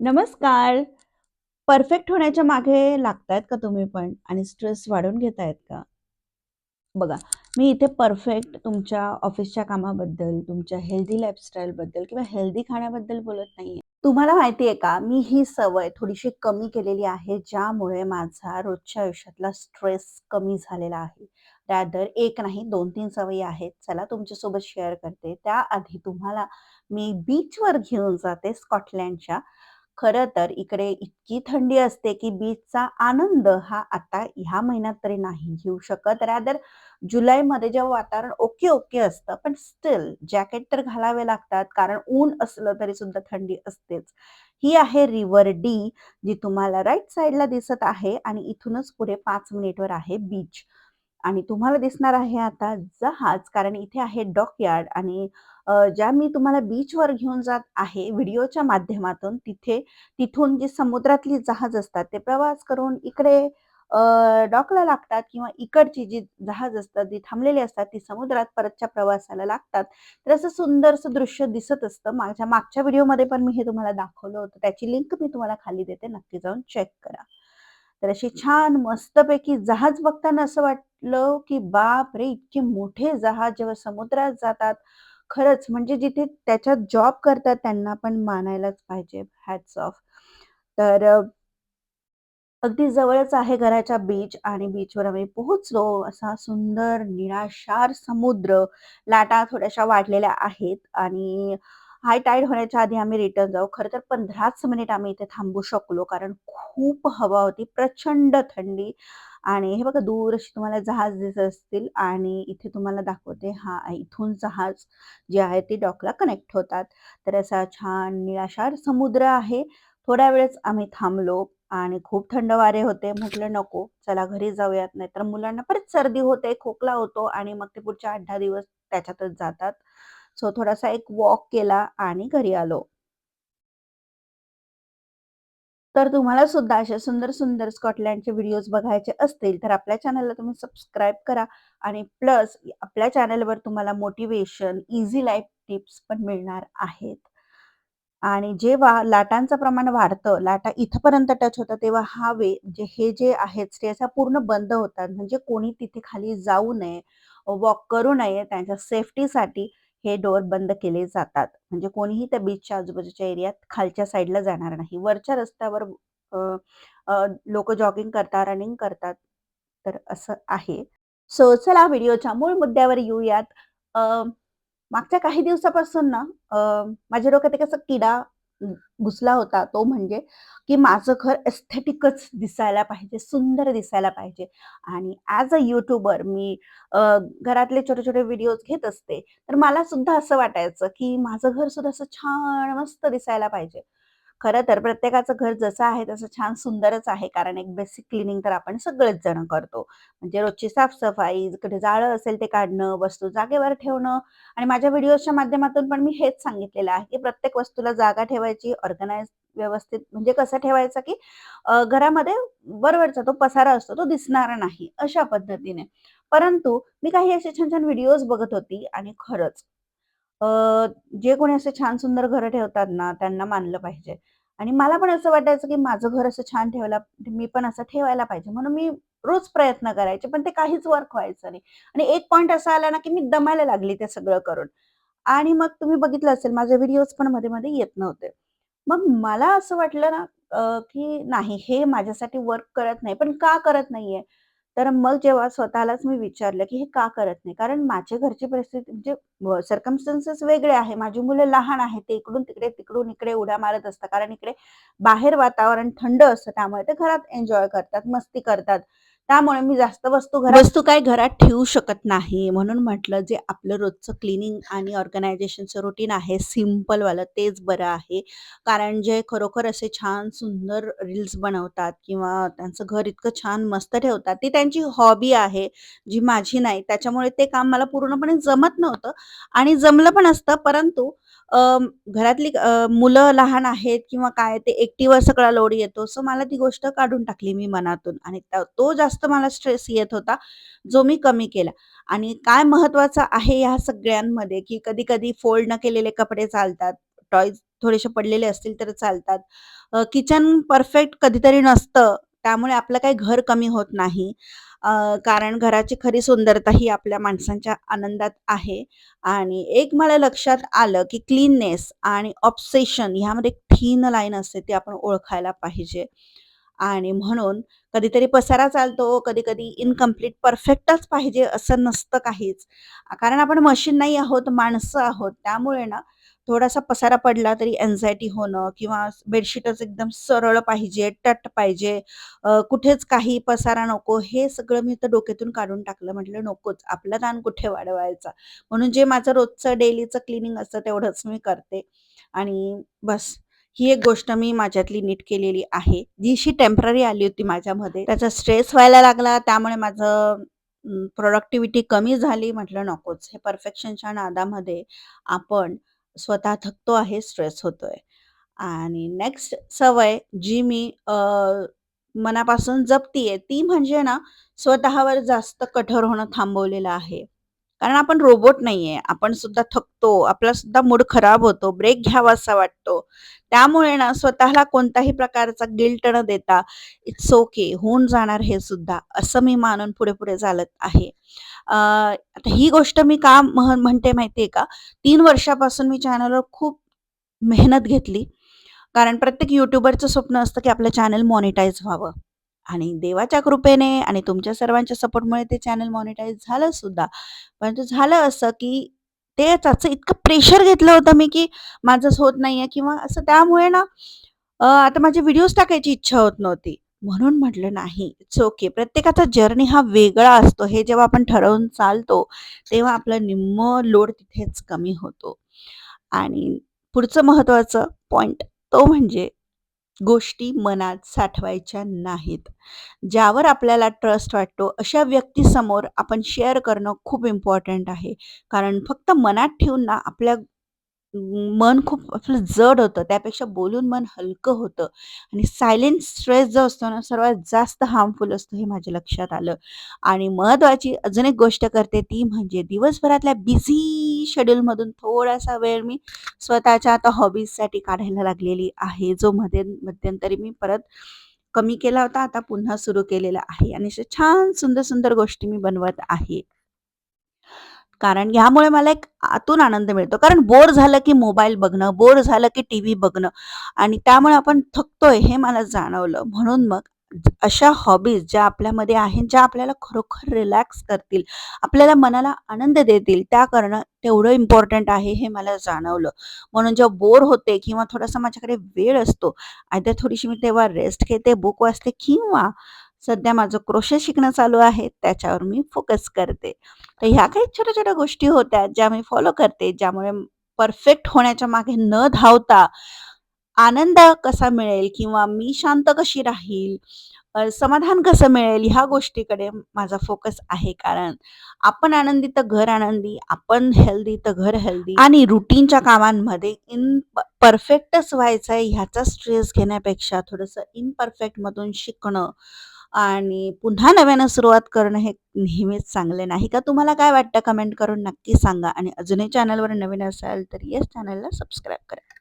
नमस्कार. परफेक्ट होण्याच्या मागे लागतायत का तुम्ही पण? आणि स्ट्रेस वाढवून घेतायत का? बघा, मी इथे परफेक्ट तुमच्या ऑफिसच्या कामाबद्दल, तुमच्या हेल्दी लाईफस्टाईलबद्दल किंवा हेल्दी खाण्याबद्दल बोलत नाहीये. तुम्हाला माहिती आहे का, मी ही सवय थोडीशी कमी केलेली आहे, ज्यामुळे माझा रोजच्या आयुष्यातला स्ट्रेस कमी झालेला आहे. रॅदर एक नाही 2-3 सवयी आहेत. चला तुमच्यासोबत शेअर करते. त्याआधी तुम्हाला मी बीचवर घेऊन जाते स्कॉटलंडच्या. खरं तर इकडे इतकी थंडी असते, की बीचचा आनंद हा आता ह्या महिन्यात तरी नाही घेऊ शकत. रादर जुलैमध्ये जेव्हा वातावरण ओके असतं, पण स्टिल जॅकेट तर घालावे लागतात, कारण ऊन असलं तरी सुद्धा थंडी असतेच. ही आहे रिव्हर डी, जी तुम्हाला राइट साइडला दिसत आहे आणि इथूनच पुढे 5 मिनिटवर आहे बीच. आणि तुम्हाला दिसणार आहे आता जहाज, कारण इथे आहे डॉकयार्ड आणि ज्या मी तुम्हाला बीचवर घेऊन जात आहे व्हिडिओच्या माध्यमातून, तिथून जी समुद्रातली जहाज असतात ते प्रवास करून इकडे डॉकला लागतात किंवा इकडची जी जहाज असतात, जी थांबलेली असतात, ती समुद्रात परतच्या प्रवासाला लागतात. तर असं सुंदरसं दृश्य दिसत असतं. माझ्या मागच्या व्हिडिओमध्ये पण मी हे तुम्हाला दाखवलं होतं. त्याची लिंक मी तुम्हाला खाली देते. नक्की जाऊन चेक करा. तर अशी छान मस्तपैकी जहाज बघताना असं वाटलं, की बापरे! इतके मोठे जहाज जेव्हा समुद्रात जातात, खरंच म्हणजे जिथे त्याच्यात जॉब करतात त्यांना पण मानायलाच पाहिजे. Hats off. तर अगदी जवळच आहे घराच्या बीच आणि बीचवर आम्ही पोहोचलो. असा सुंदर निळाशार समुद्र, लाटा थोड्याशा वाढलेल्या आहेत आणि हाय टाईड होण्याच्या आधी आम्ही रिटर्न जाऊ. खरं तर 15च मिनिट आम्ही इथे थांबू शकलो, कारण खूप हवा होती, प्रचंड थंडी. आणि हे बघा दूर अशी तुम्हाला जहाज दिसत असतील आणि इथे तुम्हाला दाखवते हां, इथून जहाज जे आहे ते डॉकला कनेक्ट होतात. तर असा छान निळाशार समुद्र आहे. थोड्या वेळच आम्ही थांबलो आणि खूप थंड वारे होते. म्हटलं नको, चला घरी जाऊयात, नाहीतर मुलांना परत सर्दी होते, खोकला होतो आणि मग ते पुढचे 8-10 दिवस त्याच्यातच जातात. सो थोडासा एक वॉक केला आणि घरी आलो. तर तुम्हाला सुद्धा असे सुंदर-सुंदर स्कॉटलंडचे व्हिडिओज बघायचे असतील, तर आपल्या चॅनलला तुम्ही सबस्क्राईब करा आणि प्लस आपल्या चॅनलवर तुम्हाला मोटिव्हेशन, ईझी लाईफ टिप्स पण मिळणार आहेत. आणि जेव्हा लाटांचं प्रमाण वाढतं, लाटा इथपर्यंत टच होतात, तेव्हा हा म्हणजे हे जे आहेत स्टेज ह्या पूर्ण बंद होतात. म्हणजे कोणी तिथे खाली जाऊ नये, वॉक करू नये. त्यांच्या सेफ्टीसाठी हे डोअर बंद केले जातात. म्हणजे कोणीही त्या बीचच्या आजूबाजूच्या एरियात खालच्या साईडला जाणार नाही. वरच्या रस्त्यावर अ, अ, जॉगिंग करतात, रनिंग करतात. तर असं आहे. सो चला व्हिडिओच्या मूळ मुद्द्यावर येऊयात. अ, मागच्या काही दिवसापासून ना माझ्या डोक्यात एक असा किडा अ, घुसला होता. तो म्हणजे की माझं घर एस्थेटिकच दिसायला पाहिजे, सुंदर दिसायला पाहिजे. आणि ॲज अ यूट्यूबर मी घरातले छोटे-छोटे व्हिडिओज घेत असते. तर मला सुद्धा असं वाटायचं की माझं घर सुद्धा असं छान मस्त दिसायला पाहिजे. खरं तर प्रत्येकाचं घर जसं आहे तसं छान सुंदरच आहे. कारण एक बेसिक क्लीनिंग तर आपण सगळेच जण करतो. म्हणजे रोजची साफ-सफाई, कुठे जाळं असेल ते काढणं, वस्तू जागेवर ठेवणं आणि माझ्या व्हिडिओच्या माध्यमातून पण मी हेच सांगितलेलं आहे, की प्रत्येक वस्तूला जागा ठेवायची, ऑर्गनाइज व्यवस्थित म्हणजे कसं ठेवायचं, की घरामध्ये वरवरचा तो पसारा असतो तो दिसणारा नाही, अशा पद्धतीने. परंतु मी काही असे छान-छान व्हिडिओज बघत होती आणि खरंच अ, जे कोणी असे छान सुंदर घरं ठेवतात ना, त्यांना मानलं पाहिजे. आणि मला पण असं वाटायचं, की माझं घर असं छान ठेवायला मी पण असं ठेवायला पाहिजे. म्हणून मी रोज प्रयत्न करायचे, पण ते काहीच वर्क व्हायचं नाही. आणि एक पॉइंट असा आला ना, की मी दमायला लागली ते सगळं करून. आणि मग तुम्ही बघितलं असेल माझे व्हिडिओज पण मध्ये-मध्ये येत नव्हते. मग मला असं वाटलं ना, की नाही हे माझ्यासाठी वर्क करत नाही. पण का करत नाहीये? तर मग जेव्हा स्वतःलाच मी विचारलं, की हे का करत नाही? कारण माझ्या घरची परिस्थिती म्हणजे सर्कमस्टन्सेस वेगळे आहे. माझी मुलं लहान आहेत. ते इकडून तिकडे, तिकडून इकडे उड्या मारत असतात. कारण इकडे बाहेर वातावरण थंड असतं. त्यामुळे ते घरात एन्जॉय करतात, मस्ती करतात. त्यामुळे मी जास्त वस्तू काही घरात ठेवू शकत नाही. म्हणून म्हटलं जे आपलं रोजचं क्लीनिंग आणि ऑर्गनायझेशनचं रुटीन आहे सिंपलवालं तेच बरं आहे. कारण जे खरोखर असे छान सुंदर रील्स बनवतात किंवा त्यांचं घर इतकं छान मस्त ठेवतात, ती त्यांची हॉबी आहे, जी माझी नाही. त्याच्यामुळे ते काम मला पूर्णपणे जमत नव्हतं आणि जमलं पण असतं, परंतु अ, घरातली मुलं लहान आहेत किंवा काय ते एकटीवर सगळा लोड येतो. सो मला ती गोष्ट काढून टाकली मी मनातून आणि तो जास्त मला स्ट्रेस येत होता, जो मी कमी केला. आणि काय महत्त्वाचं आहे ह्या सगळ्यांमध्ये, की कधी-कधी फोल्ड न केलेले कपडे चालतात, टॉयज थोडेसे पडलेले असतील तर चालतात. किचन परफेक्ट कधीतरी नसतं, त्यामुळे आपलं काही घर कमी होत नाही. कारण घराची खरी सुंदरता ही आपल्या माणसांच्या आनंदात आहे. आणि एक मला लक्षात आलं, की क्लीननेस आणि ऑब्सेशन ह्यामध्ये एक थिन लाईन असते, ती आपण ओळखायला पाहिजे. आणि म्हणून कधीतरी पसारा चालतो, कधी-कधी इन्कम्प्लीट परफेक्टच पाहिजे असं नसतं काहीच. कारण आपण मशीन नाही आहोत, माणसं आहोत. त्यामुळे ना थोडासा पसारा पडला तरी अँक्झायटी होणं किंवा बेडशीटच एकदम सरळ पाहिजे, टट पाहिजे, कुठेच काही पसारा नको, हे सगळं मी तर डोक्यातून काढून टाकलं. म्हटलं नकोच, आपला ताण कुठे वाढवायचा. म्हणून जे माझं रोजचं डेलीचं क्लीनिंग असतं तेवढंच मी करते आणि बस. ही एक गोष्ट मी माझ्यातली नीट केलेली आहे. जी अशी टेम्पररी आली होती माझ्यामध्ये. त्याचा स्ट्रेस व्हायला लागला. त्यामुळे माझं प्रॉडक्टिव्हिटी कमी झाली. म्हटलं नकोच. हे परफेक्शनच्या नादामध्ये आपण स्वतः थकतो आहे, स्ट्रेस होतोय. आणि नेक्स्ट सवय जी मी मनापासून जपतीये ती म्हणजे ना, स्वतःवर जास्त कठोर होणं थांबवलेलं आहे. कारण आपण रोबोट नाहीये. आपण सुद्धा थकतो. आपला सुद्धा मूड खराब होतो. ब्रेक घ्यावासा वाटतो. त्यामुळे ना स्वतःला कोणत्याही प्रकारचा गिल्ट न देता इट्स ओके, होऊन जाणार हे सुद्धा, असं मी मानून पुढे-पुढे चालत आहे. आता ही गोष्ट मी का म्हणते माहिती का? 3 वर्षापासून मी चॅनलवर खूप मेहनत घेतली. कारण प्रत्येक यूट्यूबरचं स्वप्न असतं, की आपलं चॅनल मॉनिटाईज व्हावं. आणि देवाच्या कृपेने आणि तुमच्या सर्वांच्या सपोर्टमुळे ते चॅनल मॉनिटाईज झालं सुद्धा. परंतु झालं असं, की ते त्याचं इतकं प्रेशर घेतलं होतं मी, की माझंच होत नाहीये किंवा असं त्यामुळे ना आता माझे व्हिडिओज टाकायची इच्छा होत नव्हती. म्हणून म्हटलं नाही, इट्स ओके. प्रत्येकाचा जर्नी हा वेगळा असतो. हे जेव्हा आपण ठरवून चालतो, तेव्हा आपलं निम्मं लोड तिथेच कमी होतो. आणि पुढचं महत्त्वाचं पॉइंट तो म्हणजे गोष्टी मनात साठवायच्या नाहीत. ज्यावर आपल्याला ट्रस्ट वाटतो अशा व्यक्तीसमोर आपण शेअर करणं खूप इम्पॉर्टंट आहे. कारण फक्त मनात ठेवून ना आपल्या मन खूप आपलं जड होतं. त्यापेक्षा बोलून मन हलकं होतं आणि सायलेंट स्ट्रेस जो असतो ना, सर्वात जास्त हार्मफुल असतो हे माझ्या लक्षात आलं. आणि महत्त्वाची अजून एक गोष्ट करते ती म्हणजे दिवसभरातल्या बिझी शेड्यूलमधून थोडासा वेळ मी स्वतःच्या आता हॉबीजसाठी काढायला लागलेली आहे. जो मध्यंतरी मी परत कमी केला होता, आता पुन्हा सुरू केलेला आहे आणि अशा छान सुंदर-सुंदर गोष्टी मी बनवत आहे. कारण ह्यामुळे मला एक आतून आनंद मिळतो. कारण बोर झालं की मोबाईल बघणं, बोर झालं की टीव्ही बघणं आणि त्यामुळे आपण थकतोय हे मला जाणवलं. म्हणून मग अशा हॉबीज ज्या आपल्यामध्ये आहेत, ज्या आपल्याला खरोखर रिलॅक्स करतील, आपल्याला मनाला आनंद देतील, त्या करणं तेवढं इम्पोर्टंट आहे हे मला जाणवलं. म्हणून जेव्हा बोर होते किंवा थोडासा माझ्याकडे वेळ असतो, आयदर थोडीशी मी तेव्हा रेस्ट घेते, बुक वाचते किंवा सध्या माझं क्रोशे शिकणं चालू आहे, त्याच्यावर मी फोकस करते. तर ह्या काही छोट्या-छोट्या गोष्टी होत्या, ज्या मी फॉलो करते, ज्यामुळे परफेक्ट होण्याच्या मागे न धावता आनंद कसा मिळेल किंवा मी शांत कशी राहील, समाधान कसं मिळेल, ह्या गोष्टीकडे माझा फोकस आहे. कारण आपण आनंदी तर घर आनंदी, आपण हेल्दी तर घर हेल्दी आणि रुटीनच्या कामांमध्ये परफेक्टच व्हायचंय ह्याचा स्ट्रेस घेण्यापेक्षा थोडंसं इम्परफेक्टमधून शिकणं आणि पुन्हा नव्यानं सुरुवात करणं हे नेहमीच चांगले नाही का? तुम्हाला काय वाटतं कमेंट करून नक्की सांगा आणि अजूनही चॅनलवर नवीन असाल तर येस चॅनलला सबस्क्राईब करा.